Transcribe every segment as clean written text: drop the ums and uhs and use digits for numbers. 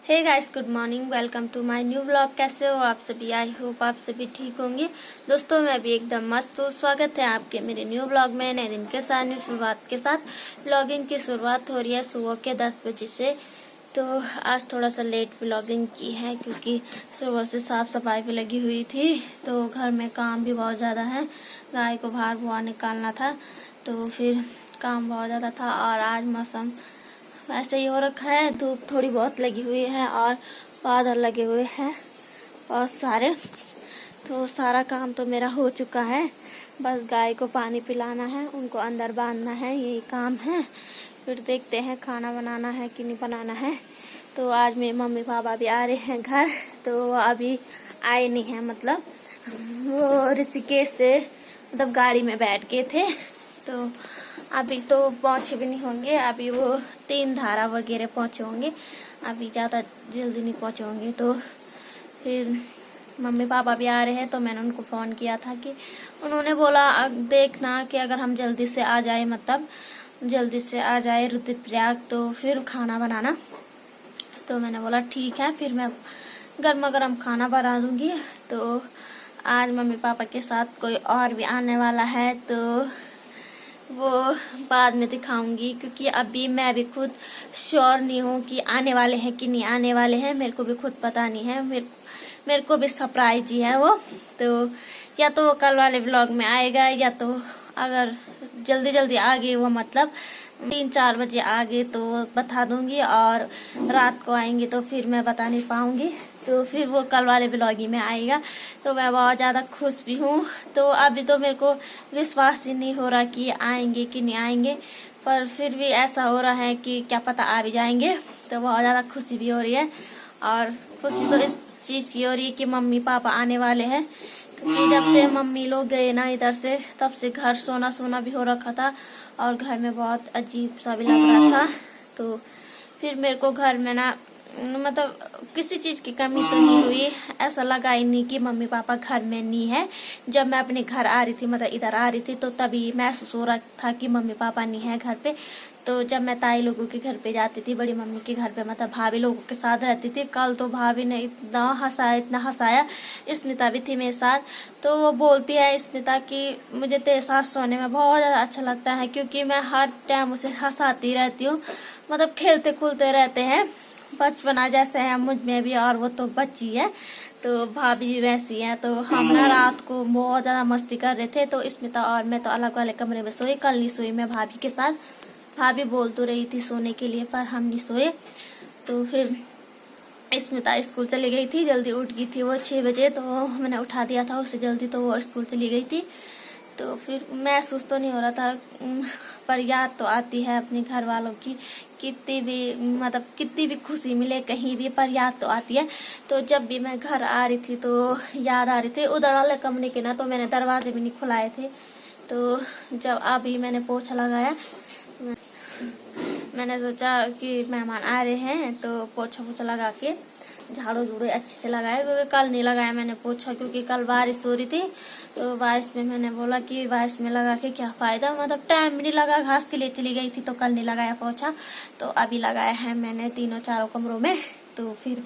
Hey guys, good morning. Welcome to my new blog. कैसे हो आप सभी? आई होप आप सभी ठीक होंगे। दोस्तों, मैं भी एकदम मस्त हूँ। स्वागत है आपके मेरे न्यू ब्लॉग में। नए दिन के साथ न्यू शुरुआत के साथ ब्लॉगिंग की शुरुआत हो रही है सुबह के 10 बजे से। तो आज थोड़ा सा लेट ब्लॉगिंग की है क्योंकि सुबह से साफ सफाई भी लगी हुई थी, तो घर में काम भी बहुत ज़्यादा है। गाय को बाहर बुआ निकालना था, तो फिर काम बहुत ज़्यादा था। और आज मौसम ऐसे ही हो रखा है, धूप थोड़ी बहुत लगी हुई है और बादल लगे हुए हैं बहुत सारे। तो सारा काम तो मेरा हो चुका है, बस गाय को पानी पिलाना है, उनको अंदर बांधना है, यही काम है। फिर देखते हैं खाना बनाना है कि नहीं बनाना है। तो आज मेरे मम्मी पापा भी आ रहे हैं घर, तो वो अभी आए नहीं हैं, मतलब वो ऋषिकेश से मतलब गाड़ी में बैठ गए थे। तो अभी तो पहुंचे भी नहीं होंगे, अभी वो 3 धारा वगैरह पहुंचे होंगे, अभी ज़्यादा जल्दी नहीं पहुंचे होंगे। तो फिर मम्मी पापा भी आ रहे हैं, तो मैंने उनको फ़ोन किया था कि उन्होंने बोला देखना कि अगर हम जल्दी से आ जाए, मतलब जल्दी से आ जाए रुद्रप्रयाग, तो फिर खाना बनाना। तो मैंने बोला ठीक है, फिर मैं गर्मा गर्म खाना बना दूंगी। तो आज मम्मी पापा के साथ कोई और भी आने वाला है, तो वो बाद में दिखाऊंगी, क्योंकि अभी मैं भी खुद श्योर नहीं हूँ कि आने वाले हैं कि नहीं आने वाले हैं। मेरे को भी खुद पता नहीं है, मेरे को भी सरप्राइज ही है वो। तो या तो वो कल वाले व्लॉग में आएगा, या तो अगर जल्दी जल्दी आ गए वो, मतलब 3-4 बजे आ गए तो बता दूंगी, और रात को आएंगे तो फिर मैं बता नहीं पाऊंगी। तो फिर वो कल वाले ब्लॉगी में आएगा। तो मैं बहुत ज़्यादा खुश भी हूँ। तो अभी तो मेरे को विश्वास ही नहीं हो रहा कि आएंगे कि नहीं आएंगे, पर फिर भी ऐसा हो रहा है कि क्या पता आ भी जाएंगे। तो बहुत ज़्यादा खुशी भी हो रही है, और खुशी तो इस चीज़ की हो रही है कि मम्मी पापा आने वाले हैं। क्योंकि जब से मम्मी लोग गए ना इधर से, तब से घर सोना सोना भी हो रखा था, और घर में बहुत अजीब सा भी लग रहा था। तो फिर मेरे को घर में ना, मतलब किसी चीज़ की कमी तो नहीं हुई, ऐसा लगा ही नहीं कि मम्मी पापा घर में नहीं है। जब मैं अपने घर आ रही थी, मतलब इधर आ रही थी, तो तभी महसूस हो रहा था कि मम्मी पापा नहीं है घर पे। तो जब मैं ताई लोगों के घर पे जाती थी, बड़ी मम्मी के घर पे, मतलब भाभी लोगों के साथ रहती थी, कल तो भाभी ने इतना हंसाया। स्मिता भी थी मेरे साथ। तो वो बोलती है स्मिता कि मुझे तेरे साथ सोने में बहुत ज़्यादा अच्छा लगता है, क्योंकि मैं हर टाइम उसे हंसाती रहती हूँ, मतलब खेलते खुलते रहते हैं, बचपना जैसे है मुझ में भी, और वो तो बच्ची है। तो भाभी भी वैसी है। तो हम ना रात को बहुत ज़्यादा मस्ती कर रहे थे, तो स्मिता और मैं तो अलग वाले कमरे में सोई। कल नहीं सोई मैं भाभी के साथ, भाभी बोल तो रही थी सोने के लिए, पर हम नहीं सोए। तो फिर स्मिता स्कूल चली गई थी, जल्दी उठ गई थी वो 6 बजे, तो मैंने उठा दिया था उसे जल्दी, तो वो स्कूल चली गई थी। तो फिर महसूस तो नहीं हो रहा था, पर याद तो आती है अपने घर वालों की। कितनी भी, मतलब कितनी भी खुशी मिले कहीं भी, पर याद तो आती है। तो जब भी मैं घर आ रही थी तो याद आ रही थी उधर वाले कमरे के ना, तो मैंने दरवाजे भी नहीं खुलाए थे। तो जब अभी मैंने पोछा लगाया, मैंने सोचा कि मेहमान आ रहे हैं, तो पोछा लगा के झाड़ू झूड़ू अच्छे से लगाया, क्योंकि कल नहीं लगाया मैंने पोछा, क्योंकि कल बारिश हो रही थी। तो बारिश में मैंने बोला कि बारिश में लगा के क्या फ़ायदा, मतलब टाइम भी नहीं लगा, घास के लिए चली गई थी, तो कल नहीं लगाया पोछा। तो अभी लगाया है मैंने तीनों चारों कमरों में। तो फिर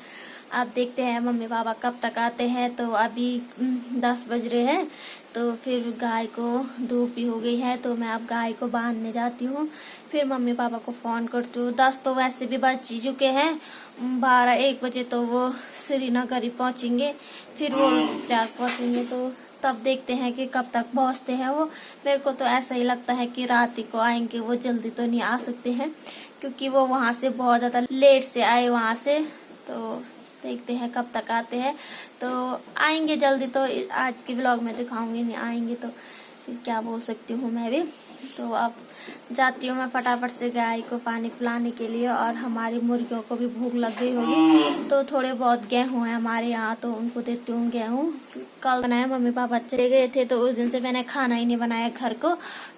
आप देखते हैं मम्मी पापा कब तक आते हैं। तो अभी 10 बज रहे हैं। तो फिर गाय को धूप भी हो गई है, तो मैं अब गाय को बांधने जाती हूँ। फिर मम्मी पापा को फ़ोन करती हूँ। 10 तो वैसे भी बज ही चुके हैं, 12-1 बजे तो वो श्रीनगर ही पहुँचेंगे, फिर वो प्रयाग पहुँचेंगे। तो तब देखते हैं कि कब तक पहुँचते हैं वो। मेरे को तो ऐसा ही लगता है कि रात ही को आएंगे वो, जल्दी तो नहीं आ सकते हैं, क्योंकि वो वहाँ से बहुत ज़्यादा लेट से आए वहाँ से। तो देखते हैं कब तक आते हैं। तो आएंगे जल्दी तो आज के व्लॉग में दिखाऊंगी, नहीं आएंगे तो क्या बोल सकती हूँ मैं भी। तो अब जाती हूँ मैं फटाफट से गाय को पानी पिलाने के लिए, और हमारी मुर्गियों को भी भूख लग गई होगी। तो थोड़े बहुत गेहूँ है हमारे यहाँ, तो उनको देती हूँ गेहूँ। कल बनाया, मम्मी पापा चले गए थे, तो उस दिन से मैंने खाना ही नहीं बनाया घर को।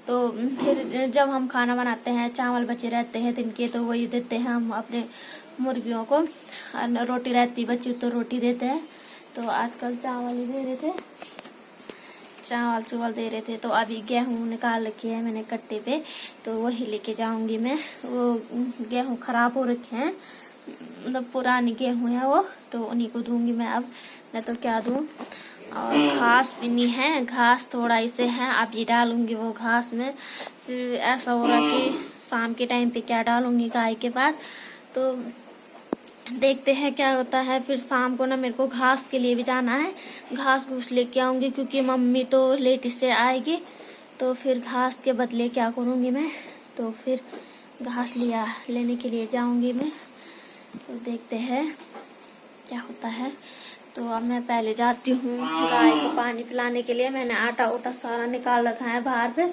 तो फिर जब हम खाना बनाते हैं, चावल बचे रहते हैं दिन के, तो वही देते हैं हम अपने मुर्गियों को। और रोटी रहती बची तो रोटी देते हैं। तो आजकल चावल ही दे रहे थे, चावल चुवल दे रहे थे। तो अभी गेहूँ निकाल रखे है मैंने कट्टे पे, तो वही लेके जाऊंगी मैं। वो गेहूँ खराब हो रखे हैं, मतलब पुरानी गेहूँ है वो, तो उन्हीं को दूंगी मैं अब, नहीं तो क्या दूँ। और घास भी नहीं है, घास थोड़ा इसे है, अब ये डालूंगी वो घास में। फिर ऐसा हो रहा कि शाम के टाइम पे क्या डालूंगी गाय के बाद, तो देखते हैं क्या होता है। फिर शाम को ना मेरे को घास के लिए भी जाना है, घास घूस लेके आऊंगी, क्योंकि मम्मी तो लेट से आएगी, तो फिर घास के बदले क्या करूंगी मैं, तो फिर घास लेने के लिए जाऊंगी मैं। तो देखते हैं क्या होता है। तो अब मैं पहले जाती हूँ गाय को पानी पिलाने के लिए। मैंने आटा उटा सारा निकाल रखा है बाहर पे,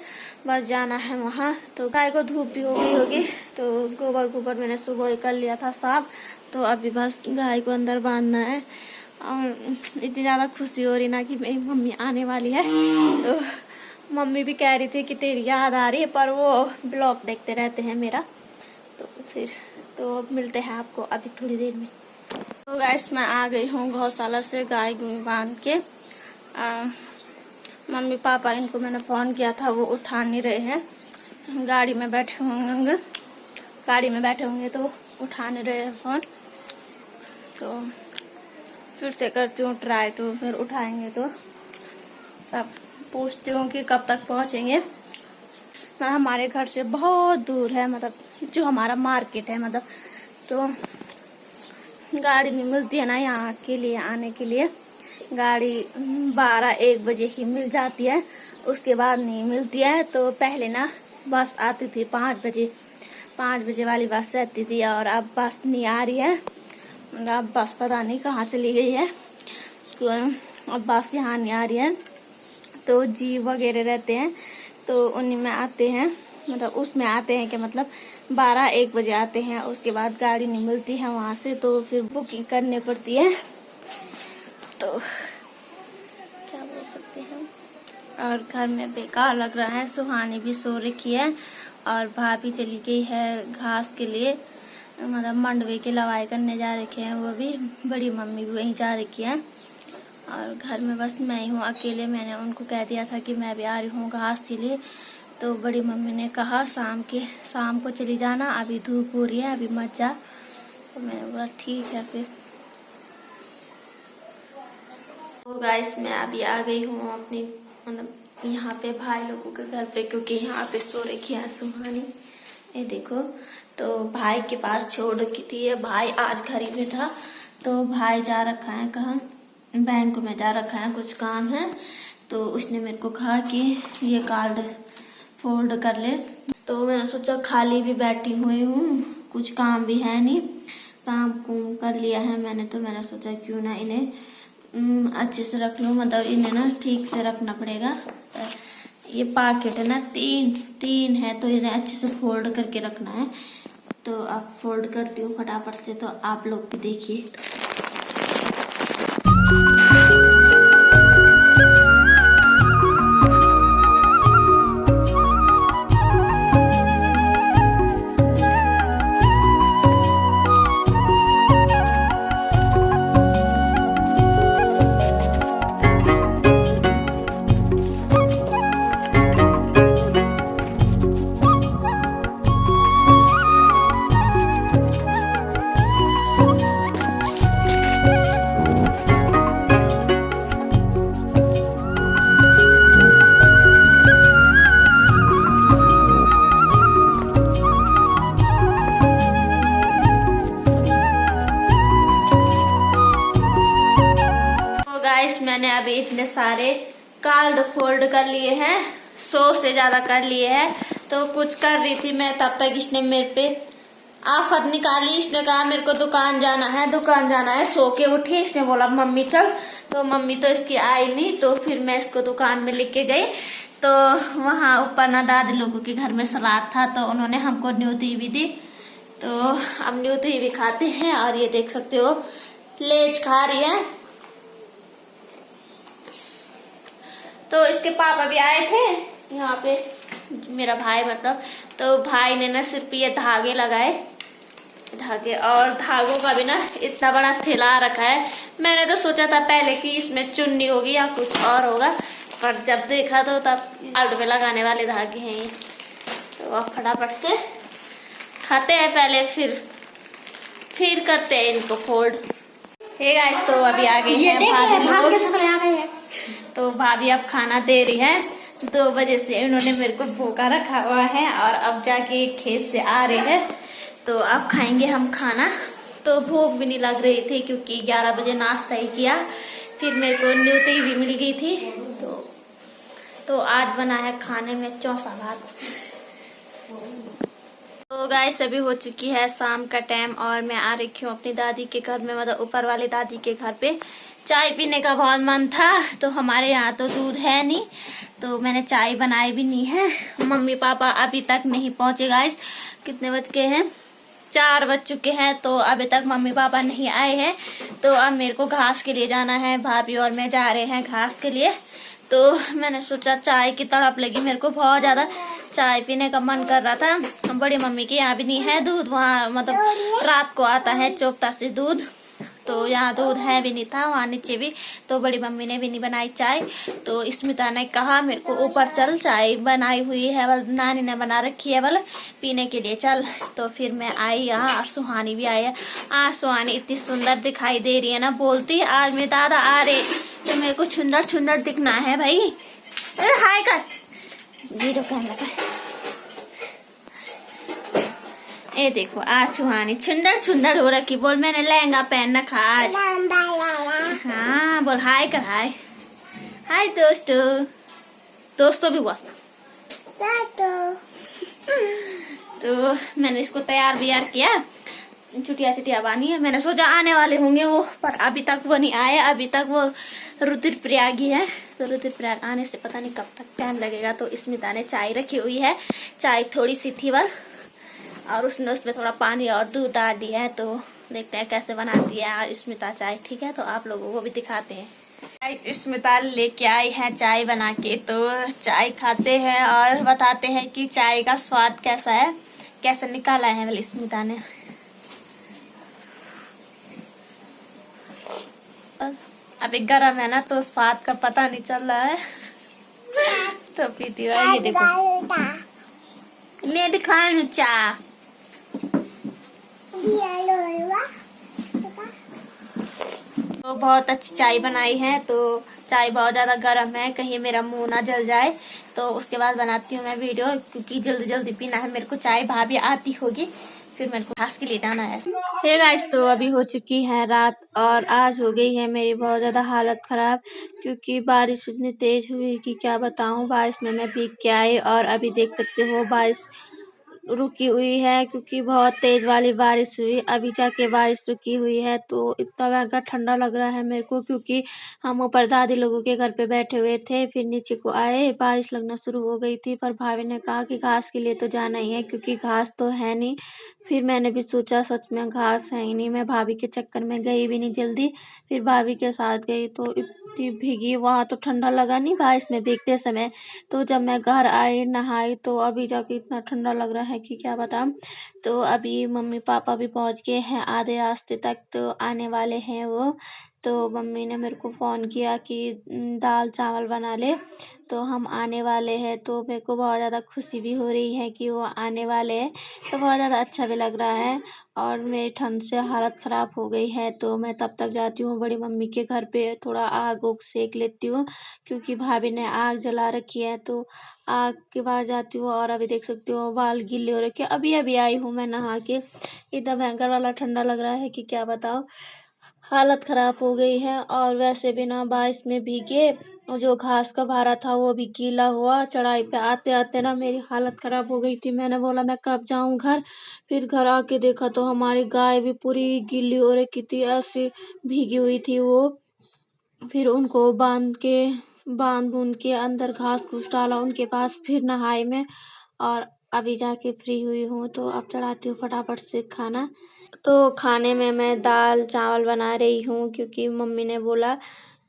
बस जाना है वहाँ। तो गाय को धूप भी हो गई होगी, तो गोबर मैंने सुबह ही कर लिया था साफ, तो अभी बस गाय को अंदर बांधना है। और इतनी ज़्यादा खुशी हो रही ना कि मेरी मम्मी आने वाली है। तो मम्मी भी कह रही थी कि तेरी याद आ रही है, पर वो ब्लॉग देखते रहते हैं मेरा। तो फिर तो मिलते हैं आपको अभी थोड़ी देर में। तो गाइस मैं आ गई हूँ गौशाला से, गाय बांध के। मम्मी पापा इनको मैंने फ़ोन किया था, वो उठा नहीं रहे हैं, गाड़ी में बैठे होंगे तो उठा नहीं रहे हैं फ़ोन। तो फिर से करती हूँ ट्राई, तो फिर उठाएंगे तो तब पूछती हूँ कि कब तक पहुँचेंगे। हमारे घर से बहुत दूर है, मतलब जो हमारा मार्केट है, मतलब तो गाड़ी नहीं मिलती है ना यहाँ के लिए आने के लिए। गाड़ी 12-1 बजे ही मिल जाती है, उसके बाद नहीं मिलती है। तो पहले ना बस आती थी 5 बजे वाली बस रहती थी, और अब बस नहीं आ रही है। अब बस पता नहीं कहाँ चली गई है, तो अब बस यहाँ नहीं आ रही है। तो जीप वगैरह रहते हैं, तो उन्हीं में आते हैं, मतलब उसमें आते हैं कि मतलब 12-1 बजे आते हैं, उसके बाद गाड़ी नहीं मिलती है वहाँ से, तो फिर बुकिंग करनी पड़ती है। तो क्या बोल सकते हैं। और घर में बेकार लग रहा है, सुहानी भी सो रखी है, और भाभी चली गई है घास के लिए, मतलब मंडवे के लवाई करने जा रखे हैं वो भी, बड़ी मम्मी भी वहीं जा रखी है। और घर में बस मैं ही हूँ अकेले। मैंने उनको कह दिया था कि मैं भी आ रही हूँ घास के लिए, तो बड़ी मम्मी ने कहा शाम को चली जाना, अभी धूप हो रही है, अभी मत जा। तो मैंने बोला ठीक है फिर। तो गाइस मैं अभी आ गई हूँ अपनी, मतलब यहाँ पे भाई लोगों के घर पे, क्योंकि यहाँ पे सो रखी है सुहानी, ये देखो। तो भाई के पास छोड़ रखी थी, ये भाई आज घर ही में था, तो भाई जा रखा है कहाँ, बैंक में जा रखा है, कुछ काम है। तो उसने मेरे को कहा कि ये कार्ड फोल्ड कर ले, तो मैंने सोचा खाली भी बैठी हुई हूँ, कुछ काम भी है नहीं, काम कुम कर लिया है मैंने, तो मैंने सोचा क्यों ना इन्हें अच्छे से रख लूँ, मतलब इन्हें ना ठीक से रखना पड़ेगा। ये पैकेट है ना, तीन है, तो इन्हें अच्छे से फोल्ड करके रखना है। तो अब फोल्ड करती हूँ फटाफट से, तो आप लोग भी देखिए। मैंने अभी इतने सारे कार्ड फोल्ड कर लिए हैं, 100 से ज्यादा कर लिए हैं। तो कुछ कर रही थी मैं, तब तक इसने मेरे पे आफत निकाली। इसने कहा मेरे को दुकान जाना है। सो के उठी, इसने बोला मम्मी चल, तो मम्मी तो इसकी आई नहीं। तो फिर मैं इसको दुकान में लेके गई, तो वहाँ ऊपर ना दादी लोगों के घर में सलाद था, तो उन्होंने हमको न्यूती भी दी। तो अब न्यूती भी खाते हैं। और ये देख सकते हो लेज खा रही है। तो इसके पापा भी आए थे यहाँ पे, मेरा भाई मतलब, तो भाई ने ना सिर पे ये धागे लगाए, और धागों का भी ना इतना बड़ा थैला रखा है। मैंने तो सोचा था पहले कि इसमें चुन्नी होगी या कुछ और होगा, पर जब देखा तो तब कार्ड में लगाने वाले धागे हैं ये। तो अब फटाफट से खाते हैं पहले, फिर करते हैं इनको फोल्ड। हे गाइस, तो अभी आ गई है भाभी लोग। तो भाभी अब खाना दे रही है। 2 बजे से उन्होंने मेरे को भूखा रखा हुआ है और अब जाके खेत से आ रहे हैं, तो अब खाएंगे हम खाना। तो भूख भी नहीं लग रही थी क्योंकि 11 बजे नाश्ता ही किया, फिर मेरे को न्यूटी भी मिल गई थी। तो आज बना है खाने में चौसा भात। तो गाइस, अभी हो चुकी है शाम का टाइम और मैं आ रखी हूँ अपनी दादी के घर में, मतलब ऊपर वाली दादी के घर पे। चाय पीने का बहुत मन था, तो हमारे यहाँ तो दूध है नहीं, तो मैंने चाय बनाई भी नहीं है। मम्मी पापा अभी तक नहीं पहुंचे गाइस। कितने बज के हैं? 4 बज चुके हैं, तो अभी तक मम्मी पापा नहीं आए हैं। तो अब मेरे को घास के लिए जाना है, भाभी और मैं जा रहे हैं घास के लिए। तो मैंने सोचा चाय की तड़प लगी मेरे को, बहुत ज्यादा चाय पीने का मन कर रहा था। बड़ी मम्मी के यहाँ भी नहीं है दूध, वहाँ मतलब रात को आता है चौकता से दूध, तो यहाँ दूध है भी नहीं था, वहाँ नीचे भी। तो बड़ी मम्मी ने भी नहीं बनाई चाय, तो स्मिता ने कहा मेरे को ऊपर चल, चाय बनाई हुई है, नानी ने बना रखी है, वाला पीने के लिए चल। तो फिर मैं आई यहाँ और सुहानी भी आई है। आज सुहानी इतनी सुंदर दिखाई दे रही है ना, बोलती आज मेरे दादा आ रहे तो मेरे को सुंदर सुंदर दिखना है भाई। अरे हाय कर, वीडियो कैमरा कर। ये देखो आज सुहानी सुंदर सुंदर हो रखी, बोल मैंने लहंगा पहन रखा आज। हाँ बोल हाय कर, हाय हाय दोस्तों, दोस्तों भी बोल। तो मैंने इसको तैयार बियार किया, चुटिया बानी है। मैंने सोचा आने वाले होंगे वो, पर अभी तक वो नहीं आए। अभी तक वो रुद्रप्रयाग ही है, तो रुद्रप्रयाग आने से पता नहीं कब तक टाइम लगेगा। तो स्मिता ने चाय रखी हुई है, चाय थोड़ी सी थी वर, और उसने उसमें थोड़ा पानी और दूध डाल दिया है। तो देखते हैं कैसे बनाती है स्मिता चाय। ठीक है, तो आप लोगों को भी दिखाते हैं। स्मिता लेके आई है चाय बना के, तो चाय खाते हैं और बताते हैं कि चाय का स्वाद कैसा है, कैसे निकाला है वाली स्मिता ने। अभी गर्म है ना, तो स्वाद का पता नहीं चल रहा है। तो पीती हुआ ये देखो, मैं भी खाऊं चाय। तो बहुत अच्छी चाय बनाई है, तो चाय बहुत ज्यादा गर्म है, कहीं मेरा मुंह ना जल जाए। तो उसके बाद बनाती हूँ मैं वीडियो, क्योंकि जल्दी जल्दी पीना है मेरे को चाय। भाभी आती होगी, फिर मेरे को घास के लिए जाना है। हे गाइस, तो अभी हो चुकी है रात और आज हो गई है मेरी बहुत ज्यादा हालत खराब, क्योंकि बारिश इतनी तेज हुई कि क्या बताऊं। बारिश में मैं भीग के आई और अभी देख सकते हो बारिश रुकी हुई है, क्योंकि बहुत तेज वाली बारिश हुई। अभी जाके बारिश रुकी हुई है, तो इतना भयंकर ठंडा लग रहा है मेरे को, क्योंकि हम ऊपर दादी लोगों के घर पे बैठे हुए थे, फिर नीचे को आए, बारिश लगना शुरू हो गई थी। पर भाभी ने कहा कि घास के लिए तो जाना ही है, क्योंकि घास तो है नहीं। फिर मैंने भी सोचा सच में घास है ही नहीं, मैं भाभी के चक्कर में गई भी नहीं जल्दी, फिर भाभी के साथ गई तो इतनी भीगी। वहाँ तो ठंडा लगा नहीं बारिश में भीगते समय, तो जब मैं घर आई नहाई तो अभी जाके इतना ठंडा लग रहा है कि क्या बताऊं। तो अभी मम्मी पापा भी पहुंच गए हैं आधे रास्ते तक, तो आने वाले हैं वो। तो मम्मी ने मेरे को फ़ोन किया कि दाल चावल बना ले, तो हम आने वाले हैं। तो मेरे को बहुत ज़्यादा खुशी भी हो रही है कि वो आने वाले हैं, तो बहुत ज़्यादा अच्छा भी लग रहा है। और मेरी ठंड से हालत ख़राब हो गई है, तो मैं तब तक जाती हूँ बड़ी मम्मी के घर पे, थोड़ा आग उग सेक लेती हूँ, क्योंकि भाभी ने आग जला रखी है। तो आग के पास जाती हूँ और अभी देख सकती हो बाल गीले हो रखे। अभी अभी आई हूँ मैं नहा के, इतना भयंकर वाला ठंडा लग रहा है कि क्या बताओ, हालत ख़राब हो गई है। और वैसे भी ना बारिश में भीगे, और जो घास का भारा था वो भी गीला हुआ। चढ़ाई पे आते आते ना मेरी हालत ख़राब हो गई थी। मैंने बोला मैं कब जाऊं घर, फिर घर आके देखा तो हमारी गाय भी पूरी गीली हो रखी थी, ऐसी भीगी हुई थी वो। फिर उनको बांध बूंद के अंदर घास घूस डाला उनके पास, फिर नहाई मैं और अभी जाके फ्री हुई हूँ। तो अब चढ़ाती हूँ फटाफट से खाना। तो खाने में मैं दाल चावल बना रही हूँ, क्योंकि मम्मी ने बोला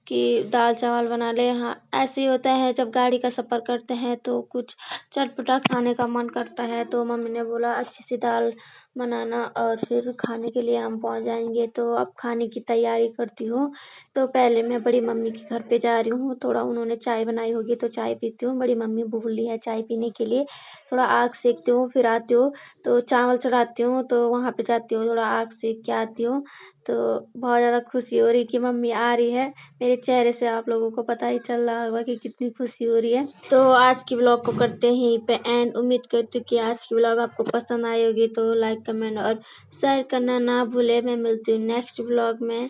कि दाल चावल बना ले। हाँ, ऐसे ही होता है जब गाड़ी का सफ़र करते हैं तो कुछ चटपटा खाने का मन करता है, तो मम्मी ने बोला अच्छी सी दाल बनाना और फिर खाने के लिए हम पहुंच जाएंगे। तो अब खाने की तैयारी करती हूँ। तो पहले मैं बड़ी मम्मी के घर पे जा रही हूँ, थोड़ा उन्होंने चाय बनाई होगी तो चाय पीती हूँ। बड़ी मम्मी बोली है चाय पीने के लिए, थोड़ा आग सेकती हूँ, फिर आती हूँ तो चावल चढ़ाती हूँ, तो वहाँ पे जाती हूँ, थोड़ा आग सेक के आती हूँ। तो बहुत ज़्यादा खुशी हो रही कि मम्मी आ रही है। मेरे चेहरे से आप लोगों को पता ही चल रहा होगा कि कितनी खुशी हो रही है। तो आज की व्लॉग को करते हैं यहीं पे एंड। उम्मीद करती हूँ कि आज की व्लॉग आपको पसंद आई होगी, तो लाइक कमेंट और शेयर करना ना भूले। मैं मिलती हूँ नेक्स्ट व्लॉग में,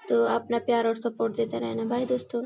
तो अपना प्यार और सपोर्ट देते रहना। बाय दोस्तों।